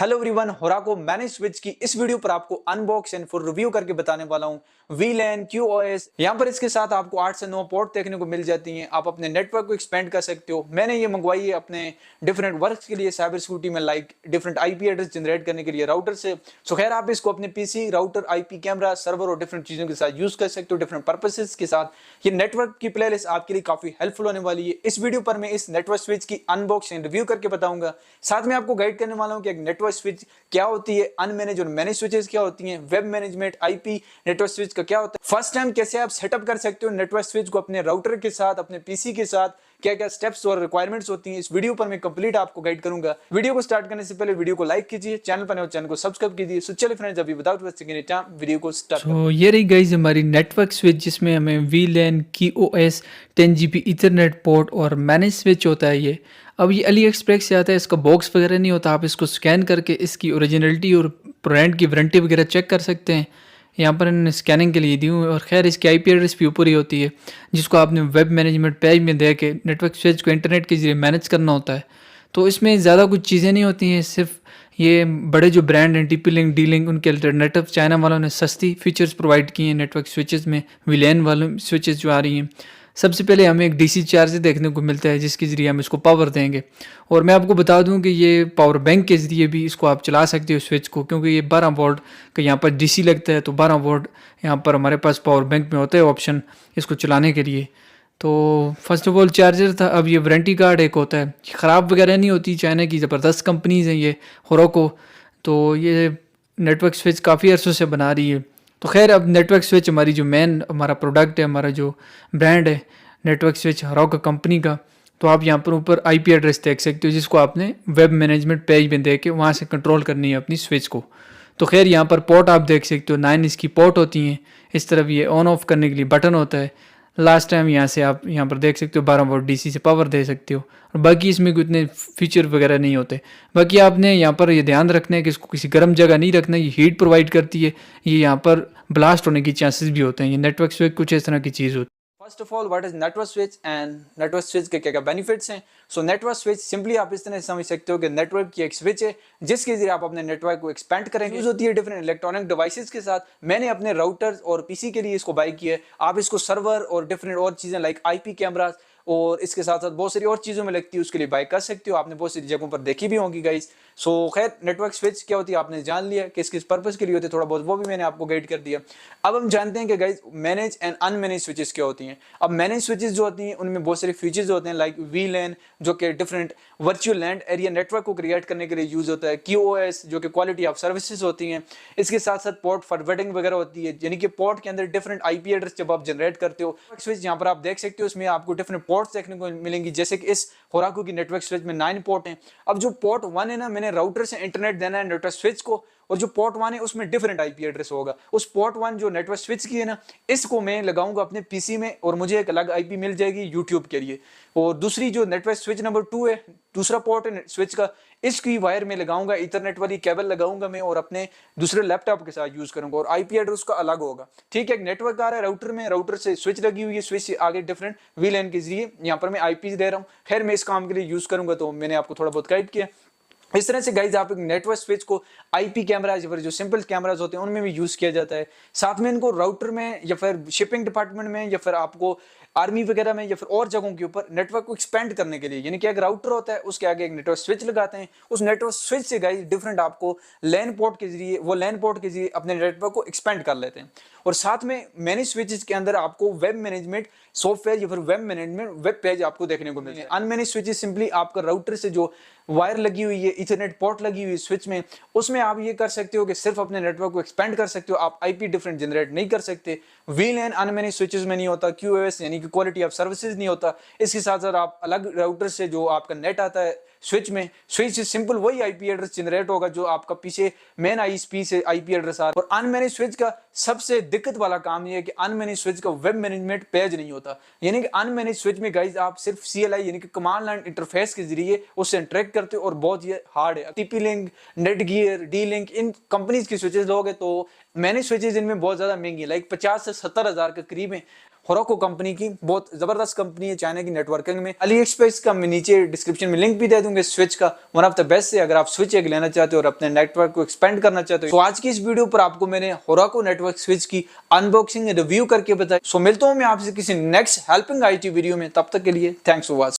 Hello everyone, होराको manage switch की इस video पर आपको अनबॉक्स एंड फुल रिव्यू करके बताने वाला हूं VLAN QoS। यहां पर इसके साथ आपको 8 से 9 पोर्ट देखने को मिल जाती हैं। आप अपने नेटवर्क को एक्सपेंड कर सकते हो। मैंने ये मंगवाई है अपने डिफरेंट वर्क्स के लिए, साइबर सिक्योरिटी में, like different IP address generate करने के लिए राउटर से। सो खैर, आप इसको अपने PC, router, IP, camera, server और डिफरेंट चीजों के साथ यूज कर सकते हो डिफरेंट पर्पसेस के साथ। ये नेटवर्क की प्लेलिस्ट आपके लिए काफी हेल्पफुल होने वाली है। इस वीडियो पर मैं इस नेटवर्क स्विच की अनबॉक्सिंग एंड रिव्यू करके बताऊंगा। साथ में आपको गाइड करने वाला हूं कि एक नेटवर्क स्विच क्या होती है, अनमैनेज और मैनेज स्विचेस क्या होती हैं, web management, IP network switch का क्या होता है, फर्स्ट टाइम कैसे आप सेटअप कर सकते हो नेटवर्क स्विच को अपने राउटर के साथ, अपने PC के साथ, क्या क्या स्टेप्स और रिक्वायरमेंट्स होती हैं। इस वीडियो पर मैं कंप्लीट आपको गाइड करूंगा। वीडियो को स्टार्ट करने से पहले वीडियो को लाइक कीजिए, चैनल पर नए हो चैनल को सब्सक्राइब कीजिए। सो चलिए फ्रेंड्स, अभी without wasting any time video को स्टार्ट करते हैं। ये रही गाइज हमारी नेटवर्क स्विच, जिसमें हमें VLAN QoS 10GB Ethernet port और मैनेज स्विच होता है। ये अब ये अली एक्सप्रेस से आता है, इसका बॉक्स वगैरह नहीं होता। आप इसको स्कैन करके इसकी ओरिजिनलिटी और ब्रांड की वारंटी वगैरह चेक कर सकते हैं। यहाँ पर इन्होंने स्कैनिंग के लिए दी हुई, और खैर इसकी IP एड्रेस भी ऊपर ही होती है, जिसको आपने वेब मैनेजमेंट पेज में दे के नेटवर्क स्विच को इंटरनेट के जरिए मैनेज करना होता है। तो इसमें ज़्यादा कुछ चीज़ें नहीं होती हैं, सिर्फ ये बड़े जो ब्रांड हैं TP-Link, D-Link, उनके अल्टरनेटिव चाइना वालों ने सस्ती फीचर्स प्रोवाइड किए हैं नेटवर्क स्विचेस में। VLAN वाले स्विचेस जो आ रही हैं, सबसे पहले हमें एक DC चार्जर देखने को मिलता है, जिसके ज़रिए हम इसको पावर देंगे। और मैं आपको बता दूं कि ये पावर बैंक के ज़रिए भी इसको आप चला सकते हो स्विच को, क्योंकि ये 12 वोल्ट का यहाँ पर DC लगता है। तो 12 वोल्ट यहाँ पर हमारे पास पावर बैंक में होता है ऑप्शन इसको चलाने के लिए। तो फर्स्ट ऑफ ऑल चार्जर था। अब ये वारंटी कार्ड एक होता है, ख़राब वगैरह नहीं होती। चाइना की ज़बरदस्त कंपनीज़ हैं ये होराको। तो ये नेटवर्क स्विच काफ़ी अरसों से बना रही है। तो खैर, अब नेटवर्क स्विच हमारी जो मेन हमारा प्रोडक्ट है, हमारा जो ब्रांड है नेटवर्क स्विच होराको कंपनी का। तो आप यहाँ पर ऊपर IP एड्रेस देख सकते हो, जिसको आपने वेब मैनेजमेंट पेज में दे के वहाँ से कंट्रोल करनी है अपनी स्विच को। तो खैर, यहाँ पर पोर्ट आप देख सकते हो, 9 इसकी पोर्ट होती हैं। इस तरफ ये ऑन ऑफ करने के लिए बटन होता है। लास्ट टाइम यहाँ से आप यहाँ पर देख सकते हो 12 वोल्ट DC से पावर दे सकते हो। और बाकी इसमें कोई इतने फीचर वगैरह नहीं होते। बाकी आपने यहाँ पर ये ध्यान रखना है कि इसको किसी गर्म जगह नहीं रखना। ये हीट प्रोवाइड करती है, ये यहाँ पर ब्लास्ट होने की चांसेस भी होते हैं। ये नेटवर्क स्विच कुछ इस तरह की चीज़ होती है। First of all, what is network switch and network switch के क्या क्या बेनिफिट्स हैं। सो नेटवर्क स्विच सिंपली आप इस तरह से समझ सकते हो कि नेटवर्क की एक स्विच है, जिसके जरिए आप अपने नेटवर्क को एक्सपेंड करेंगे। यूज होती है डिफरेंट इलेक्ट्रॉनिक डिवाइसेस के साथ। मैंने अपने राउटर्स और PC के लिए इसको बाय किया है। आप इसको सर्वर और डिफरेंट और चीजें लाइक IP कैमरास और इसके साथ साथ बहुत सारी और चीज़ों में लगती है, उसके लिए बाय कर सकते हो। आपने बहुत सारी जगहों पर देखी भी होंगी गाइस। सो खैर, नेटवर्क स्विच क्या होती है आपने जान लिया, किस किस पर्पस के लिए होते हैं, थोड़ा बहुत वो भी मैंने आपको गाइड कर दिया। अब हम जानते हैं कि guys manage and unmanaged switches क्या होती हैं। अब मैनेज स्विचेस जो होती हैं उनमें बहुत सारे फीचर्स होते हैं, लाइक VLAN जो कि different virtual land area network को क्रिएट करने के लिए यूज होता है, QoS जो कि क्वालिटी ऑफ सर्विसेज होती हैं। इसके साथ साथ पोर्ट फॉरवर्डिंग वगैरह होती है, यानी कि पोर्ट के अंदर डिफरेंट IP एड्रेस जब आप जनरेट करते हो। स्विच यहाँ पर आप देख सकते हो, इसमें आपको डिफरेंट पोर्ट्स देखने को मिलेंगी, जैसे कि इस होराको की नेटवर्क स्विच में 9 पोर्ट हैं। अब जो पोर्ट 1 है ना, मैंने राउटर से इंटरनेट देना है नेटवर्क स्विच को, और जो पोर्ट 1 है उसमें डिफरेंट IP एड्रेस होगा। उस पोर्ट 1 जो नेटवर्क स्विच की है ना, इसको मैं लगाऊंगा अपने PC में, और मुझे एक अलग IP मिल जाएगी YouTube के लिए। और दूसरी जो नेटवर्क स्विच नंबर 2 है, दूसरा पोर्ट है स्विच का, इसकी वायर में लगाऊंगा, इथरनेट वाली केबल लगाऊंगा मैं, और अपने दूसरे लैपटॉप के साथ यूज करूंगा, और IP एड्रेस का अलग होगा। ठीक है, एक नेटवर्क आ रहा है राउटर में, राउटर से स्विच लगी हुई है, स्विच से आगे डिफरेंट VLAN के जरिए यहाँ पर मैं IP दे रहा हूँ। खैर, मैं इस काम के लिए यूज करूंगा, तो मैंने आपको थोड़ा बहुत गाइड किया। इस तरह से गाइज आप एक नेटवर्क स्विच को IP कैमराज या फिर जो सिंपल कैमराज होते हैं उनमें भी यूज किया जाता है। साथ में इनको राउटर में या फिर शिपिंग डिपार्टमेंट में या फिर आपको आर्मी वगैरह में या फिर और जगहों के ऊपर नेटवर्क को एक्सपेंड करने के लिए, यानी कि एक राउटर होता है उसके आगे एक नेटवर्क स्विच लगाते हैं। उस नेटवर्क स्विच से गाइज डिफरेंट आपको LAN पोर्ट के जरिए, वो LAN पोर्ट के जरिए अपने नेटवर्क को एक्सपेंड कर लेते हैं। और साथ में मैनेज स्विचेस के अंदर आपको वेब मैनेजमेंट सॉफ्टवेयर या फिर वेब मैनेजमेंट वेब पेज आपको देखने को मिलते हैं। अनमैनेज स्विचेस सिंपली आपका राउटर से जो वायर लगी हुई है, इथरनेट पोर्ट लगी हुई है स्विच में, उसमें आप ये कर सकते हो कि सिर्फ अपने नेटवर्क को एक्सपेंड कर सकते हो, आप IP डिफरेंट जनरेट नहीं कर सकते। VLAN अनमैनेज स्विचेस में नहीं होता, QoS यानी कि क्वालिटी ऑफ सर्विसेज नहीं होता। इसके साथ साथ आप अलग राउटर से जो आपका नेट आता है स्विच में, स्विच से सिंपल वही IP एड्रेस जनरेट होगा जो आपका पीछे मेन ISP से IP एड्रेस आ रहा है। और अनमैनेज स्विच का सबसे दिक्कत वाला काम ये है कि अनमैनेज स्विच का वेब मैनेजमेंट पेज नहीं होता, यानी कि अनमैनेज स्विच में गाइज आप सिर्फ CLI यानी कि कमांड लाइन इंटरफेस के जरिए उससे इंटरेक्ट करते हो, और बहुत ये हार्ड है। TP-Link, नेटगियर, D-Link, इन कंपनीज की स्विचेस लोगे तो मैनेज स्विचेस इनमें बहुत ज्यादा महंगी है, लाइक 50 से 70 हज़ार के करीब है। होराको कंपनी की, बहुत जबरदस्त कंपनी है चाइना की नेटवर्किंग में। अली एक्सप्रेस का मैं नीचे डिस्क्रिप्शन में लिंक भी दे दूंगा स्विच का, वन ऑफ द बेस्ट है अगर आप स्विच एक लेना चाहते हो और अपने नेटवर्क को एक्सपेंड करना चाहते हो। तो आज की इस वीडियो पर आपको मैंने होराको नेटवर्क स्विच की अनबॉक्सिंग रिव्यू करके बताया। सो मिलता हूं मैं आपसे किसी नेक्स्ट हेल्पिंग IT वीडियो में, तब तक के लिए थैंक्स फॉर वॉचिंग।